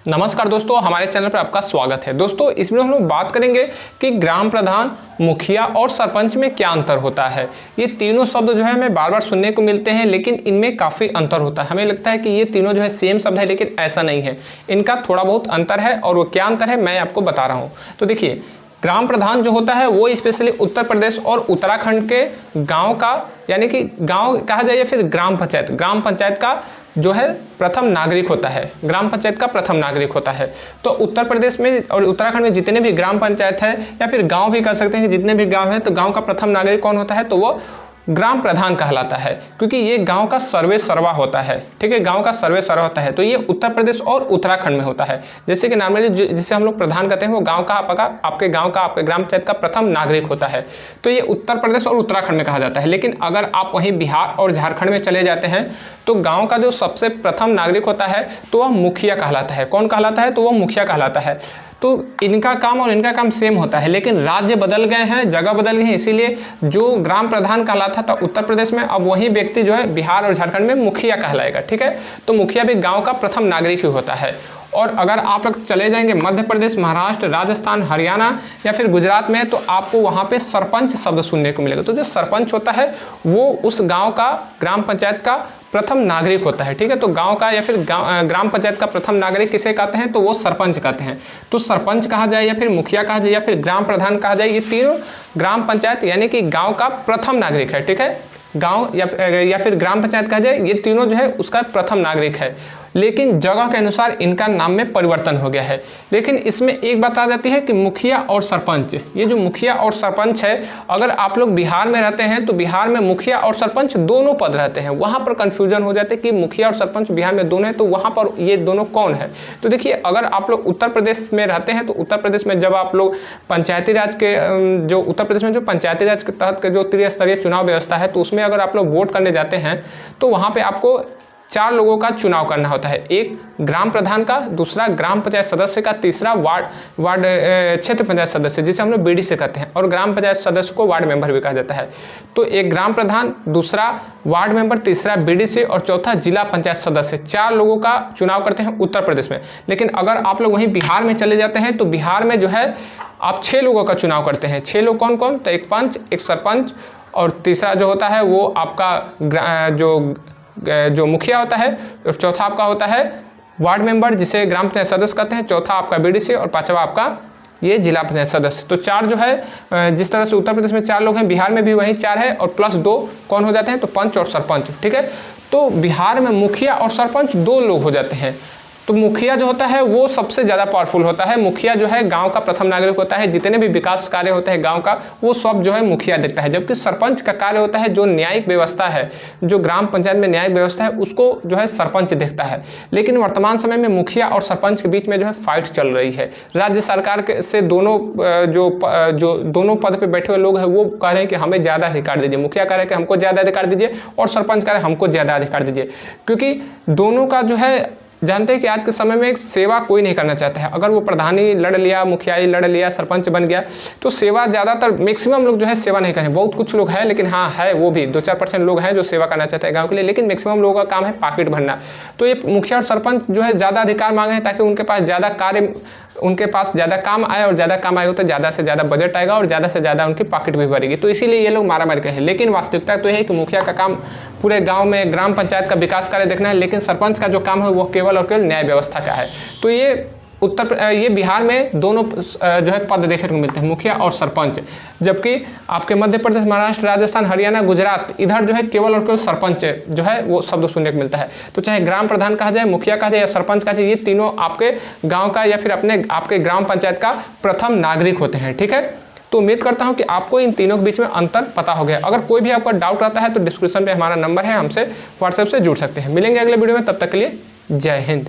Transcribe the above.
नमस्कार दोस्तों, हमारे चैनल पर आपका स्वागत है। दोस्तों इस वीडियो में हम लोग बात करेंगे कि ग्राम प्रधान, मुखिया और सरपंच में क्या अंतर होता है। ये तीनों शब्द जो है हमें बार बार सुनने को मिलते हैं, लेकिन इनमें काफ़ी अंतर होता है। हमें लगता है कि ये तीनों जो है सेम शब्द है, लेकिन ऐसा नहीं है। इनका थोड़ा बहुत अंतर है, और वो क्या अंतर है मैं आपको बता रहा हूँ। तो देखिए, ग्राम प्रधान जो होता है वो स्पेशली उत्तर प्रदेश और उत्तराखंड के गांव का, यानी कि गांव कहा जाए या फिर ग्राम पंचायत का जो है प्रथम नागरिक होता है। ग्राम पंचायत का प्रथम नागरिक होता है। तो उत्तर प्रदेश में और उत्तराखंड में जितने भी ग्राम पंचायत है या फिर गांव भी कह सकते हैं कि जितने भी गांव हैं, तो गांव का प्रथम नागरिक कौन होता है, तो वो ग्राम प्रधान कहलाता है, क्योंकि ये गांव का सर्वे सर्वा होता है। ठीक है, गांव का सर्वे सर्वा होता है। तो ये उत्तर प्रदेश और उत्तराखंड में होता है। जैसे कि नॉर्मली जिसे हम लोग प्रधान कहते हैं, वो गांव का आपके गांव का, आपके ग्राम पंचायत का प्रथम नागरिक होता है। तो ये उत्तर प्रदेश और उत्तराखंड में कहा जाता है। लेकिन अगर आप वहीं बिहार और झारखंड में चले जाते हैं, तो गाँव का जो सबसे प्रथम नागरिक होता है तो वह मुखिया कहलाता है। कौन कहलाता है, तो वह मुखिया कहलाता है। तो इनका काम और इनका काम सेम होता है, लेकिन राज्य बदल गए हैं, जगह बदल गई है, इसीलिए जो ग्राम प्रधान कहलाता था उत्तर प्रदेश में, अब वही व्यक्ति जो है बिहार और झारखंड में मुखिया कहलाएगा। ठीक है, तो मुखिया भी गांव का प्रथम नागरिक ही होता है। और अगर आप लोग चले जाएंगे मध्य प्रदेश, महाराष्ट्र, राजस्थान, हरियाणा या फिर गुजरात में, तो आपको वहाँ पे सरपंच शब्द सुनने को मिलेगा। तो जो सरपंच होता है वो उस गांव का, ग्राम पंचायत का प्रथम नागरिक होता है। ठीक है, तो गांव का या फिर ग्राम पंचायत का प्रथम नागरिक किसे कहते हैं, तो वो सरपंच कहते हैं। तो सरपंच कहा जाए या फिर मुखिया कहा जाए या फिर ग्राम प्रधान कहा जाए, ये तीनों ग्राम पंचायत यानी कि गाँव का प्रथम नागरिक है। ठीक है, गाँव या फिर ग्राम पंचायत कहा जाए, ये तीनों जो है उसका प्रथम नागरिक है। लेकिन जगह के अनुसार इनका नाम में परिवर्तन हो गया है। लेकिन इसमें एक बात आ जाती है कि मुखिया और सरपंच, ये जो मुखिया और सरपंच है, अगर आप लोग बिहार में रहते हैं तो बिहार में मुखिया और सरपंच दोनों पद रहते हैं। वहाँ पर कन्फ्यूजन हो जाते हैं कि मुखिया और सरपंच बिहार में दोनों हैं, तो वहाँ पर ये दोनों कौन है। तो देखिए, अगर आप लोग उत्तर प्रदेश में रहते हैं, तो उत्तर प्रदेश में जब आप लोग पंचायती राज के जो उत्तर प्रदेश में जो पंचायती राज के तहत के जो त्रिस्तरीय चुनाव व्यवस्था है, तो उसमें अगर आप लोग वोट करने जाते हैं, तो वहाँ पर आपको 4 लोगों का चुनाव करना होता है। एक ग्राम प्रधान का, दूसरा ग्राम पंचायत सदस्य का, तीसरा वार्ड क्षेत्र पंचायत सदस्य, जिसे हम लोग बीडी से कहते हैं, और ग्राम पंचायत सदस्य को वार्ड मेंबर भी कहा जाता है। तो एक ग्राम प्रधान, दूसरा वार्ड मेंबर, तीसरा बीडी से और चौथा जिला पंचायत सदस्य, 4 लोगों का चुनाव करते हैं उत्तर प्रदेश में। लेकिन अगर आप लोग वहीं बिहार में चले जाते हैं, तो बिहार में जो है आप 6 लोगों का चुनाव करते हैं। 6 लोग कौन कौन, तो एक पंच, एक सरपंच, और तीसरा जो होता है वो आपका जो मुखिया होता है, और चौथा आपका होता है वार्ड मेंबर, जिसे ग्राम पंचायत सदस्य कहते हैं, चौथा आपका बीडीसी, और पांचवा आपका ये जिला पंचायत सदस्य। तो 4 जो है, जिस तरह से उत्तर प्रदेश में 4 लोग हैं, बिहार में भी वही 4 है, और प्लस 2 कौन हो जाते हैं, तो पंच और सरपंच। ठीक है, तो बिहार में मुखिया और सरपंच 2 लोग हो जाते हैं। तो मुखिया जो होता है वो सबसे ज़्यादा पावरफुल होता है। मुखिया जो है गांव का प्रथम नागरिक होता है। जितने भी विकास कार्य होते हैं गांव का, वो सब जो है मुखिया देखता है। जबकि सरपंच का कार्य होता है जो न्यायिक व्यवस्था है, जो ग्राम पंचायत में न्यायिक व्यवस्था है, उसको जो है सरपंच देखता है। लेकिन वर्तमान समय में मुखिया और सरपंच के बीच में जो है फाइट चल रही है। राज्य सरकार के से दोनों जो दोनों पद पर बैठे हुए लोग हैं, वो कह रहे हैं कि हमें ज़्यादा अधिकार दीजिए। मुखिया कह रहे हैं कि हमको ज़्यादा अधिकार दीजिए, और सरपंच कह रहे हैं हमको ज़्यादा अधिकार दीजिए। क्योंकि दोनों का जो है, जानते हैं कि आज के समय में सेवा कोई नहीं करना चाहता है। अगर वो प्रधानी लड़ लिया, मुखियाई लड़ लिया, सरपंच बन गया, तो सेवा ज़्यादातर मैक्सिमम लोग जो है सेवा नहीं करें। बहुत कुछ लोग हैं, लेकिन हाँ है, वो भी 2-4% लोग हैं जो सेवा करना चाहते हैं गांव के लिए, लेकिन मैक्सिमम लोगों का काम है पॉकेट भरना। तो ये मुखिया और सरपंच जो है ज़्यादा अधिकार मांगे हैं, ताकि उनके पास ज़्यादा कार्य, उनके पास ज़्यादा काम आए, और ज़्यादा काम आएगा तो ज़्यादा से ज़्यादा बजट आएगा, और ज़्यादा से ज़्यादा उनकी पॉकेट भी भरेगी। तो इसीलिए ये लोग मारामारी कर रहे हैं। लेकिन वास्तविकता तो यह है कि मुखिया का काम पूरे गांव में ग्राम पंचायत का विकास कार्य देखना है, लेकिन सरपंच का जो काम है वो केवल और केवल न्याय व्यवस्था का है। तो ये बिहार में दोनों जो है पद देखने को मिलते हैं, मुखिया और सरपंच। जबकि आपके मध्य प्रदेश, महाराष्ट्र, राजस्थान, हरियाणा, गुजरात, इधर जो है केवल और केवल सरपंच जो है वो शब्द सुनने को मिलता है। तो चाहे ग्राम प्रधान कहा जाए, मुखिया कहा जाए या सरपंच कहा जाए, ये तीनों आपके गांव का या फिर आपके ग्राम पंचायत का प्रथम नागरिक होते हैं। ठीक है, तो उम्मीद करता हूं कि आपको इन तीनों के बीच में अंतर पता हो गया। अगर कोई भी आपका डाउट रहता है तो डिस्क्रिप्शन में हमारा नंबर है, हमसे व्हाट्सएप से जुड़ सकते हैं। मिलेंगे अगले वीडियो में, तब तक के लिए जय हिंद।